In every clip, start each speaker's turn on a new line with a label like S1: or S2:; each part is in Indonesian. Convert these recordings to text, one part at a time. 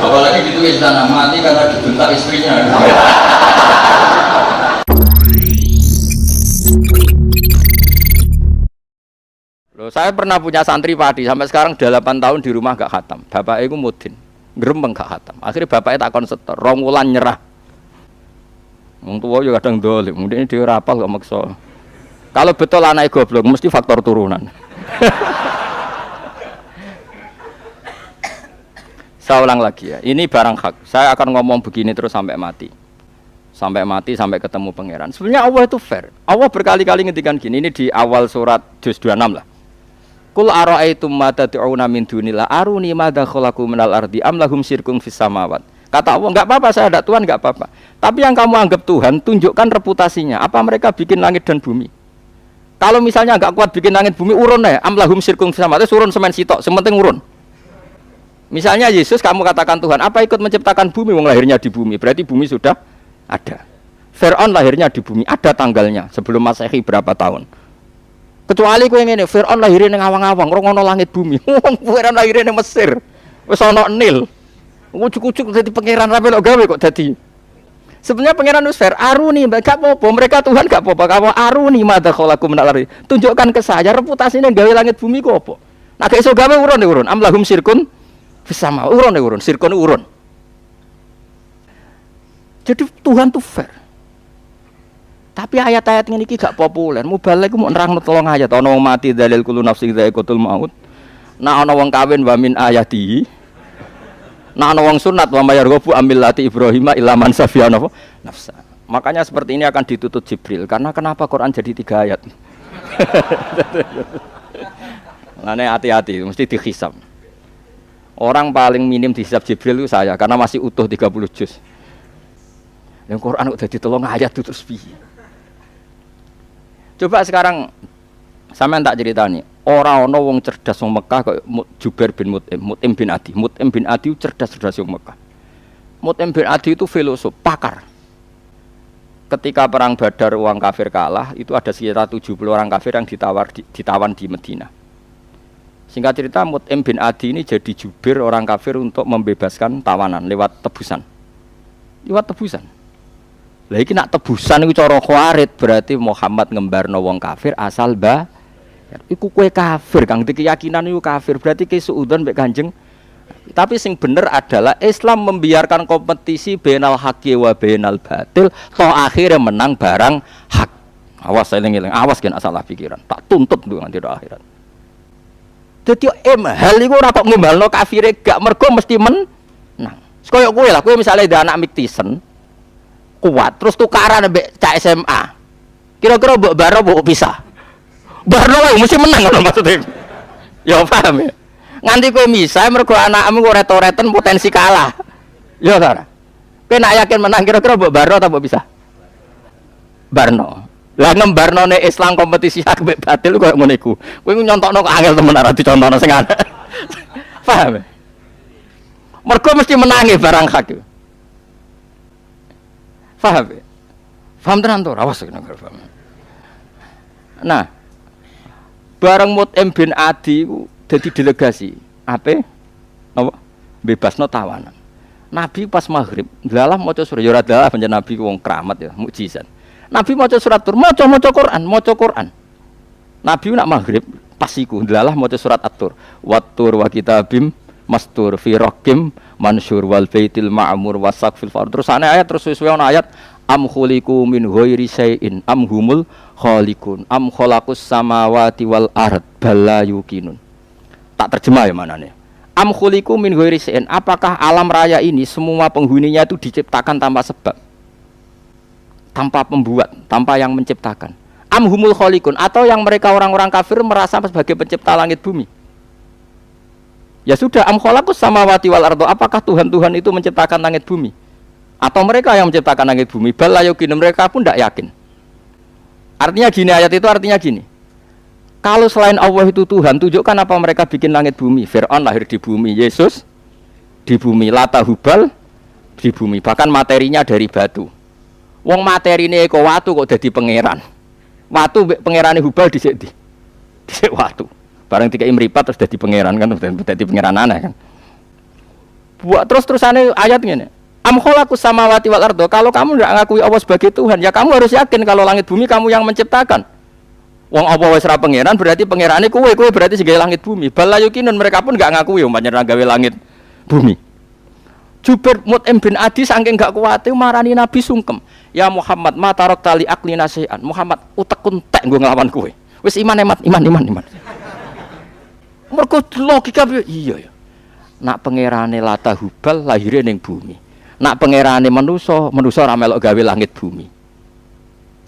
S1: Apalagi ditulis sana mati karena dibentak istrinya. Loh, saya pernah punya santri padi sampai sekarang 8 tahun di rumah gak khatam. Bapaknya itu mudin, gerembeng gak khatam. Akhirnya bapaknya takon setor, 2 wulan nyerah. Wong tua juga kadang dolim, kemudian dia rapal kok maksa. Kalau betul anaknya goblok, mesti faktor turunan. Saya ulang lagi ya, ini barang hak. Saya akan ngomong begini terus sampai mati. Sampai mati, sampai ketemu pangeran. Sebenarnya Allah itu fair. Allah berkali-kali ngendikan gini, ini di awal surat juz 26 lah. Qul ara'aitum ma tad'una min dunillah aruni madza khalaqu minal ardi am lahum syirkun fis samawat. Kata Allah, enggak apa-apa saya ada Tuhan, enggak apa-apa. Tapi yang kamu anggap Tuhan, tunjukkan reputasinya. Apa mereka bikin langit dan bumi? Kalau misalnya enggak kuat bikin langit bumi, urun ya. Am lahum syirkun fis samawat, urun semen sitok, sementing urun. Misalnya Yesus kamu katakan Tuhan, apa ikut menciptakan bumi? Wong lahirnya di bumi, berarti bumi sudah ada. Fir'aun lahirnya di bumi, ada tanggalnya sebelum Masehi berapa tahun. Kecuali kowe ngene, Fir'aun lahirnya ning awang-awang, ora ono langit bumi. Wong Fir'aun lahirnya ning Mesir. Wis ono Nil. Ujuk-ujuk dadi pangeran ra melok gawe kok dadi. Sebenarnya pangeran wis fair, aruni gak apa-apa, mereka Tuhan gak apa-apa. Kamu aruni madza khalaqu minal ardi. Tunjukkan ke saya reputasine gawe langit bumi kok apa. Nah gak iso gawe urun. Am lahum syirkun fis sama urun, syirkun urun. Jadi Tuhan tuh fair. Tapi ayat-ayat ini gak populer. Mubalek mau nerangno 3 ayat. Ana wong mati dalil kullu nafsin dha'iqatul maut. Nah ana wong kawin wa min ayati. Nah ana wong sunat wa mayarghabu amillati Ibrahim illa man safiya nafsa. Makanya seperti ini akan ditutup Jibril. Karena kenapa Quran jadi 3 ayat? Makanya hati-hati, mesti dihisab. Orang paling minim dihisab Jibril itu saya karena masih utuh 30 juz. Yang Quran udah ditolong ayat itu terus piye. Coba sekarang sampean tak ceritani, ora ana wong cerdas wong Mekah kok Jubair bin Mut'im bin Adi. Mut'im bin Adi cerdas wong Mekah. Mut'im bin Adi itu filosof, pakar. Ketika perang Badar orang kafir kalah, itu ada sekitar 70 orang kafir yang ditawan di Madinah. Singkat cerita Mut'im bin Adi ini jadi jubir orang kafir untuk membebaskan tawanan lewat tebusan. Lah iki nak tebusan iku cara Khawarij berarti Muhammad ngembarno wong kafir asal iku kowe kafir kang keyakinan iku kafir berarti ke suudzon mek Kanjeng. Tapi sing bener adalah Islam membiarkan kompetisi bainal haqqi wa bainal batil toh akhirnya menang barang hak. Awas eling-eling, awas gen salah pikiran. Tak tuntut nduk nganti akhirat. Dadi hal iku ora kok ngumbalno kafire gak mergo mesti menang. Koyo kowe lah, kowe misale ada anak Miktisen kuat terus tukaran mbek cak SMA. Kira-kira mbok baro mbok pisah. Barno wae mesti menang lho maksudnya. Ya paham ya. Nganti kowe misah mergo anakmu kok retoreten potensi kalah. Ya ta. Kowe nak yakin menang kira-kira mbok baro ta mbok pisah? Barno. Lah ngembarnone Islam kompetisi hak mbek batil koyo ngene iku. Kowe nyontokno kok angel temen ora dicontohno sing ana. Paham ya? Mergo mesti menangi barang hak. Paham ya? Paham tenan to? Awas kena paham. Nah, bareng Mut'im bin Adi ku dadi delegasi. Apa? Napa? Bebasno tawanan. Nabi pas maghrib, ndalah maca surat ya ora dalah pancen Nabi wong kramat ya, mukjizat. Nabi maca surat Tur, maca Quran. Nabi nak maghrib pas iku ndalah maca surat At-Tur. Wat-Tur wa kitabim mastur fi raqim mansur wal baitil ma'mur wasaqfil fard. Terus ana ayat terus suwe ana ayat am khuliqu min ghairi syai'in am humul khaliqun am khalaqus samawati wal ard bala yuqinun. Tak terjemah ya manane. Am khuliqu min ghairi syai'in, apakah alam raya ini semua penghuninya itu diciptakan tanpa sebab, tanpa pembuat, tanpa yang menciptakan. Am humul khaliqun, atau yang mereka orang-orang kafir merasa sebagai pencipta langit bumi. Ya sudah, am khalaqus samawati wal ardo, apakah Tuhan-Tuhan itu menciptakan langit bumi? Atau mereka yang menciptakan langit bumi? Bal la yuqin, mereka pun tidak yakin. Artinya gini, ayat itu artinya gini. Kalau selain Allah itu Tuhan, tunjukkan apa mereka bikin langit bumi. Fir'aun lahir di bumi, Yesus di bumi, Lata Hubal di bumi, bahkan materinya dari batu. Wong materine kok watu kok jadi pangeran. Watu pangerane Hubal dhisik watu. Barang tiga imripat terus jadi pangeran kan, jadi pangeran aneh kan. Buat terus-terusane ayat ngene. Am khalaqus samawati wal ardo. Kalau kamu enggak ngakui Allah sebagai Tuhan, ya kamu harus yakin kalau langit bumi kamu yang menciptakan. Wong apa wis ra pangeran berarti pangerane kowe berarti sing langit bumi. Balayukinun mereka pun enggak ngakui umpamanya gawe langit bumi. Jubair Mut'im bin Adi saking enggak kuwate marani Nabi sungkem. Ya Muhammad ma tarak tali akli nasihan. Muhammad utekun tek nggo nglawan kowe. Wis iman. Mergo logika iya ya. Nak pangerane Lata Hubal lahire ning bumi. Nak pangerane manusa ora melok gawe langit bumi.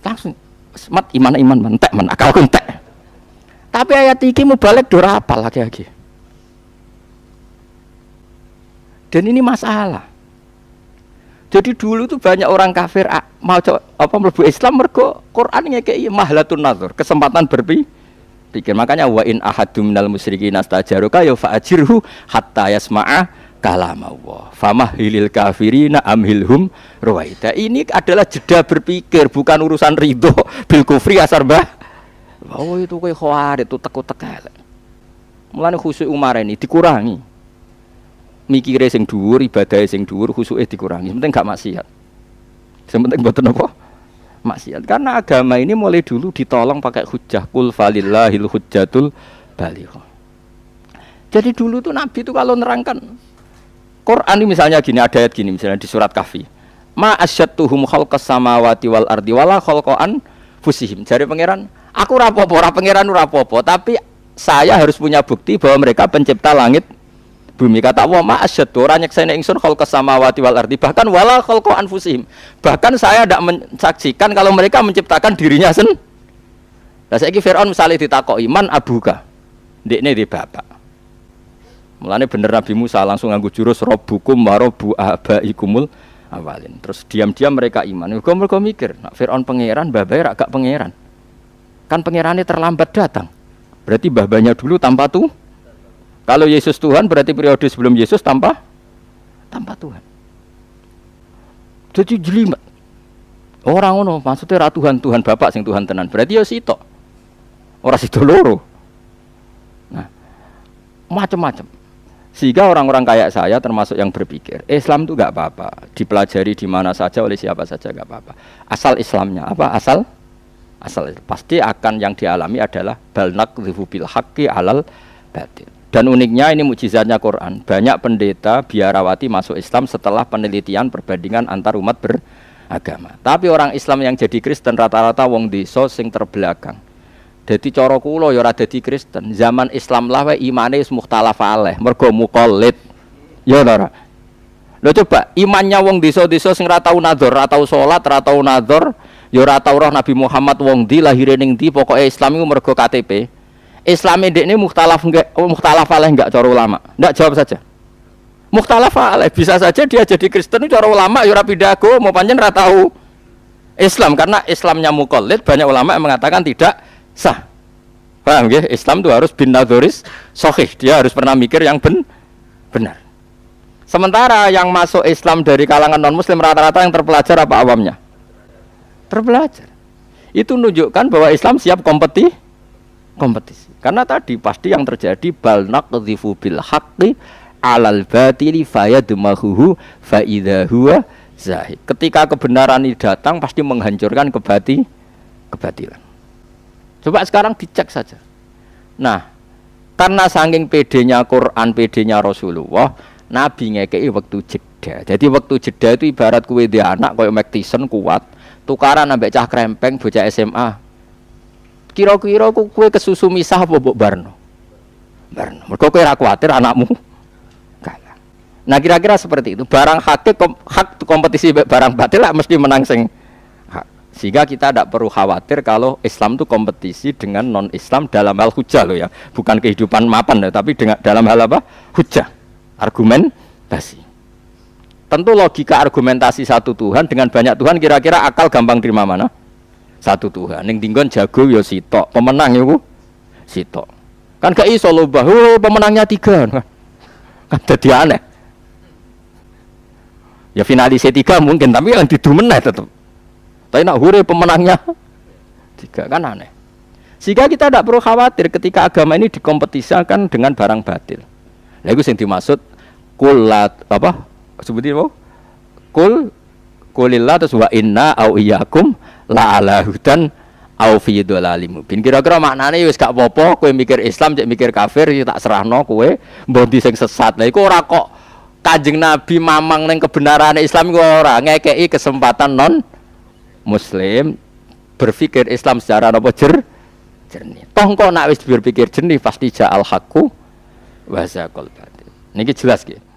S1: Langsung mat iman mentek men akal entek. Tapi ayat iki mubalek ora apal lagi. Dan ini masalah. Jadi dulu tuh banyak orang kafir mau mlebu Islam mergo Quran ngekeki mahlatun nazar, kesempatan berpikir. Makanya wa in ahadum minal musyrikin astajaruka ya fa'ajirhu hatta yasma'a kalamullah. Famahilil kafirina amhilhum ruwaida. Ini adalah jeda berpikir, bukan urusan ridho bil kufri asar bah. Oh itu kowe khawarit itu tek-tek elek. Mulane khusyuk Umar ini dikurangi. Mikire sing dhuwur, ibadahe sing dhuwur, khusuke dikurangi. Penting gak maksiat. Sing penting mboten apa? Maksiat. Karena agama ini mulai dulu ditolong pakai hujjah. Qul falillahil hujjatul balighah. Jadi dulu tuh Nabi itu kalau nerangkan Quran ini misalnya gini, ada ayat gini misalnya di surat Kahfi. Ma asyattuhum khalqas samawati wal ardi wala khalqan fusihim. Jare pangeran, aku ora apa-apa, ora pangeran ora apa-apa, tapi saya harus punya bukti bahwa mereka pencipta langit bumi. Kata Allah, ma asyaddu ora nyekseni ingsun khalqas samawati wal ardi, bahkan wala khalqan fusihim. Bahkan saya tidak mensaksikan kalau mereka menciptakan dirinya sendiri. Lah saiki Firaun misalnya ditakoki man abuka. Ndekne di bapak. Mulane bener Nabi Musa langsung nganggo jurus rabbukum wa rabbu abaikumul awalin. Terus diam-diam mereka iman. Mereka mikir, nak Firaun pangeran, babae rak gak pangeran. Kan pangerane terlambat datang. Berarti babanya dulu tanpa tuh. Kalau Yesus Tuhan berarti periode sebelum Yesus tanpa Tuhan. Jadi jelimet. Orang ngono maksudnya ra Tuhan Bapak sing Tuhan tenan. Berarti ya sitok. Ora sido loro. Nah, macam-macam. Sehingga orang-orang kayak saya termasuk yang berpikir Islam itu enggak apa-apa, dipelajari di mana saja oleh siapa saja enggak apa-apa. Asal Islamnya apa? Asal pasti akan yang dialami adalah balnak bil haqqi alal batil. Dan uniknya ini mukjizatnya Quran. Banyak pendeta biarawati masuk Islam setelah penelitian perbandingan antar umat beragama. Tapi orang Islam yang jadi Kristen rata-rata wong desa sing terbelakang. Dadi cara kula ya ora dadi Kristen. Zaman Islam lah wae imane wis mukhtalaf alaih, mergo muqallid. Ya ora. Lho coba imannya wong desa-desa sing ora tau nadzar, ora tau salat, ora tau nadzar, ya ora tau roh Nabi Muhammad wong ndi, lahire ning ndi, pokoke Islam iku mergo KTP. Islam ndekne mukhtalaf alaih enggak cara ulama. Enggak, jawab saja. Mukhtalaf alaih, bisa saja dia jadi Kristen cara ulama ya ora pindah agama, pancen ora tau Islam karena Islamnya muqallid, banyak ulama yang mengatakan tidak sah. Paham ya? Islam itu harus bin nadzoris sahih. Dia harus pernah mikir yang benar. Sementara yang masuk Islam dari kalangan non-muslim rata-rata yang terpelajar apa awamnya? Terpelajar. Itu menunjukkan bahwa Islam siap kompetisi. Karena tadi pasti yang terjadi bal naqdhifu bil haqqi 'alal batili fayadmahuhu fa idza huwa zahid. Ketika kebenaran ini datang pasti menghancurkan kebatilan. Coba sekarang dicek saja. Nah, karena saking pedenya Quran, pedenya Rasulullah, Nabi ngekei waktu jeda. Jadi waktu jeda itu ibarat kue dia anak koyo Mike Tyson kuat, tukaran ambek cah krempeng bocah SMA. Kira-kira kue kesusu misah apa mbok barno? Barno. Mergo kowe ora kuwatir anakmu kalah. Nah, kira-kira seperti itu. Barang hak kompetisi barang batil lah mesti menang sing. Sehingga kita tidak perlu khawatir kalau Islam itu kompetisi dengan non-Islam dalam hal hujah loh ya, bukan kehidupan mapan ya, tapi dalam hal apa? Hujah, argumentasi. Tentu logika argumentasi satu Tuhan dengan banyak Tuhan kira-kira akal gampang terima mana? Satu Tuhan. Yang tinggon jago ya sitok, pemenang ya sitok. Kan gak iso lomba, pemenangnya 3 kan jadi aneh. Ya finalisnya 3 mungkin, tapi yang didumeneh tetap. Tapi nak hure pemenangnya 3 kan aneh. Sehingga kita tidak perlu khawatir ketika agama ini dikompetisikan dengan barang batil. Nah itu yang dimaksud Kulat apa sebutin apa? Kulillah terus wa inna au iyyakum la ala hudan au fi dhalalim mubin. Kira-kira maknane wis gak apa-apa kowe mikir Islam cek mikir kafir ya tak serahno kowe mbondi sing sesat. Lah iku ora kok Kanjeng Nabi mamang ning kebenaran Islam iku ora ngekeki kesempatan non muslim berpikir Islam secara apa jernih. Toh kok nak wis berpikir jernih pasti ja'al haqqu wa zaqal batil. Niki jelas nggih.